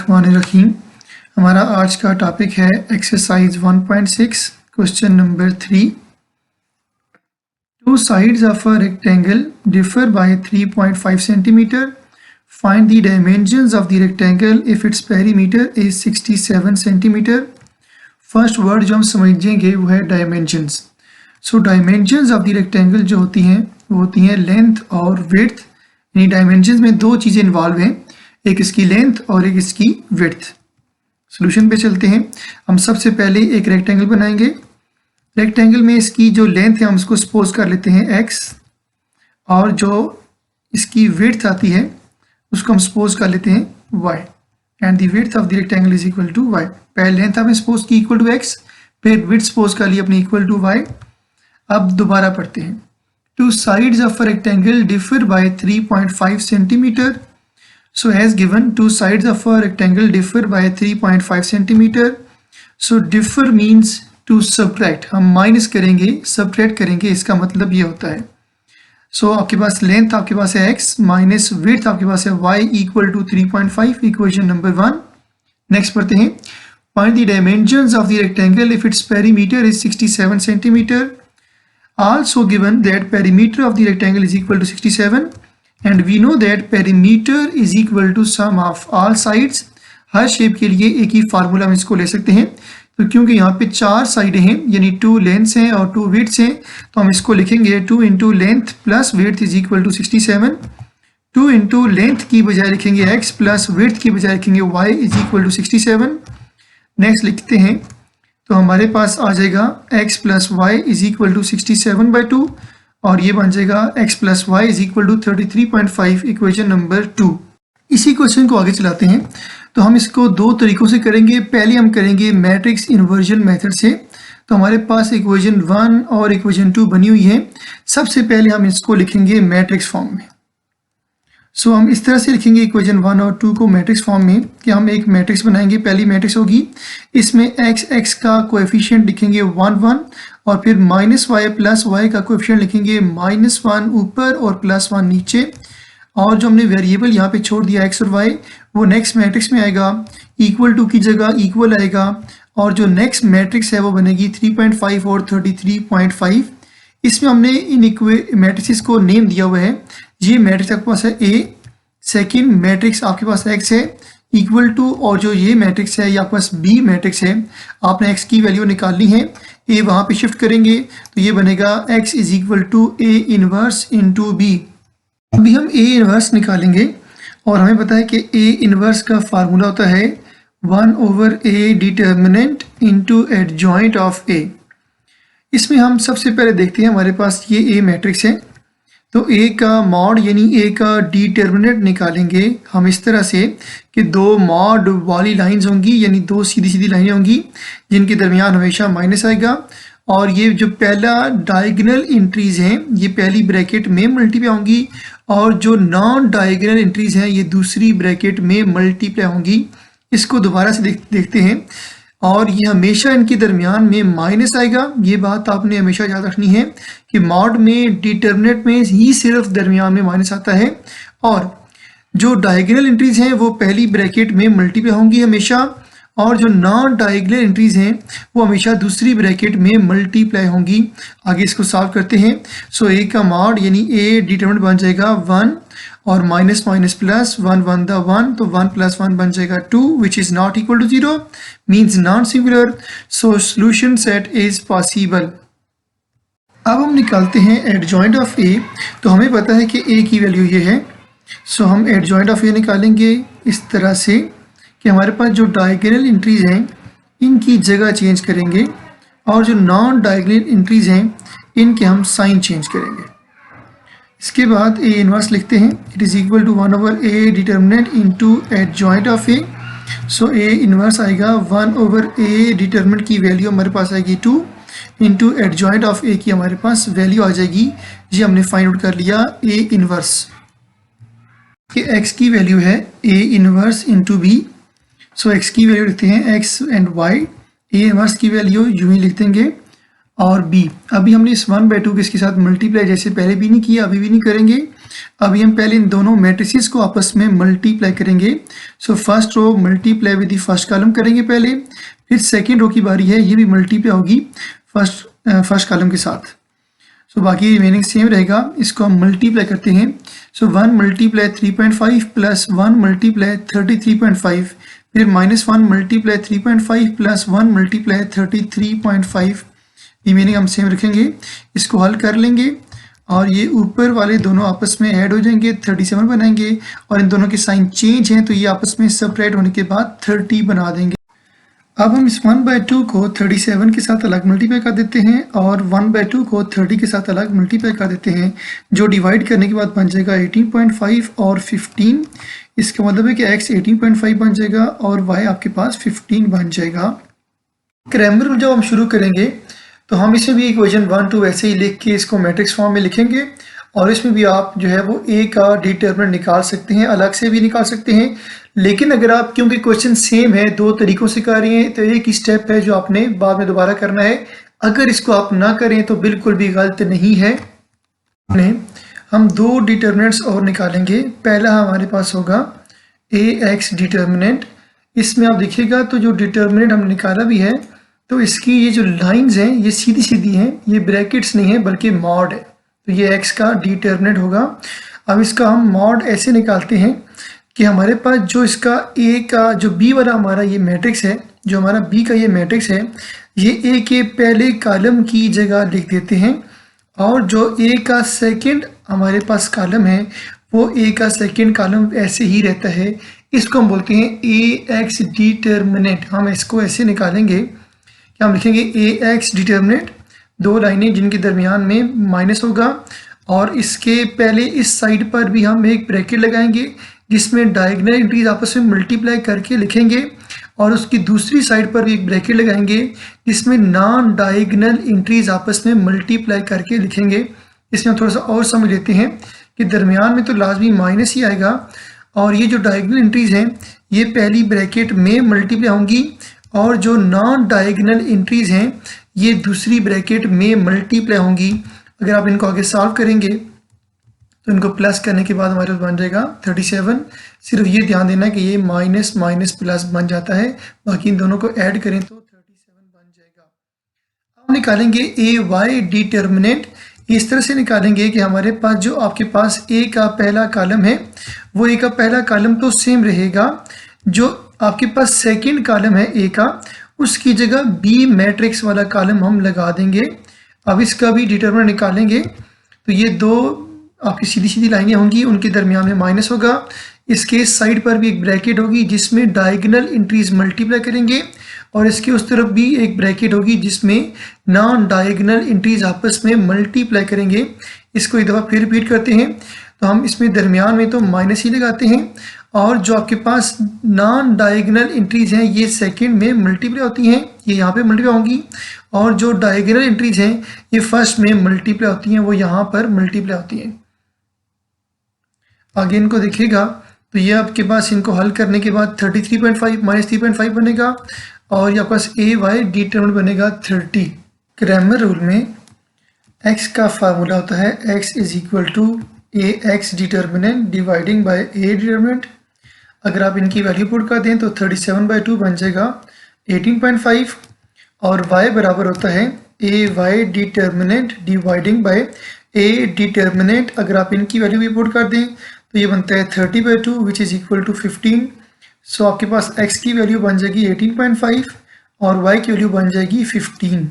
बिस्मिल्लाहिर्रहमानिर्रहीम। हमारा आज का टॉपिक है exercise 1.6 question number 3। Two sides of a rectangle differ by 3.5 centimetre. Find the dimensions of the rectangle if its perimeter is 67 centimetre. First word जो हम समझेंगे वो है dimensions. So dimensions of the rectangle जो होती हैं वो होती हैं लेंथ और विड्थ। यानी डायमेंशंस में दो चीज़ें इन्वॉल्व हैं, एक इसकी लेंथ और एक इसकी विड्थ। सॉल्यूशन पे चलते हैं। हम सबसे पहले एक रेक्टेंगल बनाएंगे। रेक्टेंगल में इसकी जो लेंथ है हम इसको सपोज कर लेते हैं x, और जो इसकी विड्थ आती है उसको हम सपोज कर लेते हैं y, and the width of the rectangle is equal to y। पहले लेंथ आपने सपोज की इक्वल टू x, फिर विड्थ सपोज कर ली अपनी इक्वल टू y। अब दोबारा पढ़ते हैं। Two sides of a rectangle differ by 3.5 centimetre. So as given, two sides of a rectangle differ by 3.5 centimeter. So differ means to subtract. हम minus करेंगे, सब्ट्रैक्ट करेंगे, इसका मतलब ये होता है। So आपके पास लेंथ आपके पास है x माइनस विड्थ आपके पास है y equal to 3.5, equation number 1। Next पढ़ते हैं। Find the dimensions of the rectangle if its perimeter is 67 centimeter. Also given that perimeter of the rectangle is equal to 67. And we know that perimeter is equal to sum of all sides. Her shape के लिए एक ही formula हम इसको ले सकते हैं। तो क्योंकि यहाँ पे 4 साइडें हैं यानी 2 लेंथ्स हैं और 2 विड्थ्स हैं, तो हम इसको लिखेंगे 2 into length plus width is equal to 67। 2 into length की बजाय लिखेंगे x प्लस विड्थ की बजाय लिखेंगे y is equal to 67। Next लिखते हैं तो हमारे पास आ जाएगा x plus y is equal to 67/2, और ये बन जाएगा x plus y is equal to 33.5, equation number 2। इसी क्वेश्चन को आगे चलाते हैं। तो हम इसको दो तरीकों से करेंगे। पहले हम करेंगे मैट्रिक्स इन्वर्जन मेथड से। तो हमारे पास इक्वेशन 1 और इक्वेशन 2 बनी हुई है। सबसे पहले हम इसको लिखेंगे मैट्रिक्स फॉर्म में। सो हम इस तरह से लिखेंगे इक्वेशन 1 और 2 को मैट्रिक्स फॉर्म में कि हम एक मैट्रिक्स बनाएंगे। पहली मैट्रिक्स होगी, इसमें x का कोएफिशिएंट लिखेंगे 1 1, और फिर माइनस वाई प्लस वाई का कोएफिशिएंट लिखेंगे -1 ऊपर और +1 नीचे। और जो हमने वेरिएबल यहाँ पे छोड़ दिया x और y, वो नेक्स्ट मैट्रिक्स में आएगा। इक्वल टू की जगह इक्वल आएगा, और जो नेक्स्ट मैट्रिक्स है वो बनेगी 3.5 और 33.5। इसमें हमने इन मैट्रिक्स को नेम दिया हुआ है। ये मैट्रिक्स आपके पास है A, सेकेंड मैट्रिक्स आपके पास x है इक्वल टू, और जो ये मैट्रिक्स है ये आपके पास B मैट्रिक्स है। आपने x की वैल्यू निकालनी है, A वहाँ पे शिफ्ट करेंगे तो ये बनेगा x is equal to A inverse into B। अभी हम A इनवर्स निकालेंगे, और हमें पता है कि A इनवर्स का फार्मूला होता है 1/A determinant into adjoint of A। इसमें हम सबसे पहले देखते हैं, हमारे पास ये A मैट्रिक्स है, तो A का मॉड यानी A का डिटर्मिनेंट निकालेंगे हम इस तरह से कि 2 मॉड वाली लाइंस होंगी, यानी 2 सीधी सीधी लाइनें होंगी जिनके दरमियान हमेशा माइनस आएगा। और ये जो पहला डायगोनल एंट्रीज हैं ये पहली ब्रैकेट में मल्टीप्लाई होंगी, और जो नॉन डायगोनल एंट्रीज हैं ये दूसरी ब्रैकेट में मल्टीप्लाई होंगी। इसको दोबारा से देखते हैं, और ये हमेशा इनके दरमियान में माइनस आएगा। ये बात आपने हमेशा याद रखनी है कि मॉड में डिटर्मिनेंट में ही सिर्फ दरमियान में माइनस आता है, और जो डायगोनल एंट्रीज हैं वो पहली ब्रैकेट में मल्टीप्लाई होंगी हमेशा, और जो नॉन डायगोनल एंट्रीज हैं वो हमेशा दूसरी ब्रैकेट में मल्टीप्लाई होंगी। आगे इसको सॉल्व करते हैं। सो A का मॉड यानी A डिटर्मिनेंट बन जाएगा 1, और माइनस माइनस प्लस 1 1 द 1, तो 1 + 1 बन जाएगा 2, which is not equal to 0, means non singular. So solution set is possible. अब हम निकालते हैं एडजॉइंट ऑफ A। तो हमें पता है कि A की वैल्यू ये है। सो हम एडजॉइंट ऑफ A निकालेंगे इस तरह से कि हमारे पास जो डायगोनल एंट्रीज हैं इनकी जगह चेंज करेंगे, और जो नॉन डायगोनल एंट्रीज हैं इनके हम साइन चेंज करेंगे। इसके बाद A इनवर्स लिखते हैं, it is equal to 1/A determinant into adjoint of A। So A inverse आएगा 1/A डिटर्मिनेंट की वैल्यू हमारे पास आएगी 2 इंटू एडजॉइंट ऑफ A की हमारे पास वैल्यू आ जाएगी, जी हमने फाइंड आउट कर लिया A इनवर्स कि x की वैल्यू है A inverse into B। So x की वैल्यू लिखते हैं x and y, A inverse की वैल्यू यूं ही लिख देंगे और b। अभी हमने इस 1/2 को इसके साथ मल्टीप्लाई जैसे पहले भी नहीं किया, अभी भी नहीं करेंगे। अभी हम पहले इन दोनों मैट्रिसेस को आपस में मल्टीप्लाई करेंगे। So first row multiply with the first column करेंगे पहले, फिर सेकेंड रो की बारी है, ये भी मल्टीप्लाई होगी फर्स्ट कॉलम के साथ। सो बाकी रिमेनिंग सेम रहेगा, इसको हम मल्टीप्लाई करते हैं। सो 1 मल्टीप्लाई 3.5 प्लस 1 मल्टीप्लाई 33.5, फिर -1 मल्टीप्लाई 3.5 प्लस 1 मल्टीप्लाई 33.5, रिमेनिंग हम सेम रखेंगे। इसको हल कर लेंगे और ये ऊपर वाले दोनों आपस में ऐड हो जाएंगे, 37 बनाएंगे, और इन दोनों के साइन चेंज हैं तो ये आपस में सेपरेट होने के बाद 30 बना देंगे। अब हम इस 1/2 को 37 के साथ अलग मल्टीप्लाई कर देते हैं और 1/2 को 30 के साथ अलग मल्टीप्लाई कर देते हैं, जो डिवाइड करने के बाद बन जाएगा 18.5 और 15। इसका मतलब है कि x 18.5 बन जाएगा और y आपके पास 15 बन जाएगा। क्रैमर रूल जब हम शुरू करेंगे तो हम इसमें भी इक्वेशन 1 2 ऐसे ही लिख के इसको मैट्रिक्स फॉर्म में लिखेंगे, और इसमें भी आप जो है वो a का डिटरमिनेंट निकाल सकते हैं, अलग से भी निकाल सकते हैं। लेकिन अगर आप, क्योंकि क्वेश्चन सेम है, दो तरीकों से कर रहे हैं, तो एक ही स्टेप है जो आपने बाद में दोबारा करना है। अगर इसको आप ना करें तो बिल्कुल भी गलत नहीं है। हम दो डिटरमिनेंट्स और निकालेंगे। पहला हमारे पास होगा ax डिटरमिनेंट। इसमें आप देखिएगा तो जो डिटरमिनेंट हमने निकाला भी है तो इसकी ये जो लाइंस हैं ये सीधी सीधी हैं, ये ब्रैकेट्स नहीं है बल्कि मॉड है, तो ये x का डिटरमिनेंट होगा। अब इसका हम मॉड ऐसे निकालते हैं कि हमारे पास जो इसका a का जो b वाला हमारा ये मैट्रिक्स है, जो हमारा b का ये मैट्रिक्स है, ये a के पहले कॉलम की जगह लिख देते हैं, और जो a का सेकंड हमारे पास कॉलम है वो a का सेकंड कॉलम ऐसे ही रहता है। इसको हम बोलते हैं ax डिटरमिनेंट। हम इसको ऐसे निकालेंगे कि हम लिखेंगे ax डिटरमिनेंट, दो लाइनें जिनके दरमियान में माइनस होगा, और इसके पहले इस साइड पर भी हम एक ब्रैकेट लगाएंगे जिसमें डायगोनल एंट्रीज आपस में मल्टीप्लाई करके लिखेंगे, और उसकी दूसरी साइड पर भी एक ब्रैकेट लगाएंगे जिसमें नॉन डायगोनल एंट्रीज आपस में मल्टीप्लाई करके लिखेंगे। इसमें हम थोड़ा सा और समझ लेते हैं कि दरमियान में तो लाजमी माइनस ही आएगा, और ये जो डायगोनल एंट्रीज हैं ये पहली ब्रैकेट में मल्टीप्लाई होंगी, और जो नॉन डायगोनल एंट्रीज हैं ये दूसरी ब्रैकेट में मल्टीप्लाई होंगी। अगर आप इनको आगे सॉल्व करेंगे तो इनको प्लस करने के बाद हमारे पास बन जाएगा 37। सिर्फ ये ध्यान देना कि ये माइनस माइनस प्लस बन जाता है, बाकी इन दोनों को ऐड करें तो 37 बन जाएगा। अब निकालेंगे ay डिटरमिनेंट। इस तरह से निकालेंगे कि हमारे पास जो आपके पास a का पहला कॉलम है वो a का पहला कॉलम तो सेम रहेगा, जो आपके पास सेकंड कॉलम है a का, उसकी जगह b मैट्रिक्स वाला कॉलम हम लगा देंगे। अब इसका भी डिटरमिनेंट निकालेंगे तो ये दो आपकी सीधी सीधी लाइनें होंगी, उनके दरमियान में माइनस होगा, इसके साइड पर भी एक ब्रैकेट होगी जिसमें डायगोनल एंट्रीज मल्टीप्लाई करेंगे, और इसके उस तरफ भी एक ब्रैकेट होगी जिसमें नॉन डायगोनल एंट्रीज आपस में मल्टीप्लाई करेंगे। इसको एक दफ़ा फिर रिपीट करते हैं, तो हम इसमें दरमियान में तो माइनस ही लगाते हैं, और जो आपके पास नॉन डायगोनल एंट्रीज हैं ये सेकंड में मल्टीप्लाई होती हैं, ये यहाँ पे मल्टीप्लाई होंगी, और जो डायगोनल एंट्रीज हैं ये फर्स्ट में मल्टीप्लाई होती हैं, वो यहाँ पर मल्टीप्लाई होती हैं। आगे इनको देखिएगा तो ये आपके पास इनको हल करने के बाद 33.5 माइनस 3.5 बनेगा, और ये आपके पास ay डिटरमिनेंट बनेगा 30। क्रैमर रूल में x का फार्मूला होता है x is equal to ax determinant dividing by a determinant. अगर आप इनकी वैल्यू पुट कर दें तो 37/2 बन जाएगा 18.5, और y बराबर होता है ay determinant dividing by a determinant. अगर आप इनकी वैल्यू भी पुट कर दें तो ये बनता है 30/2 विच इज़ इक्वल टू 15। सो आपके पास x की वैल्यू बन जाएगी 18.5 और y की वैल्यू बन जाएगी 15।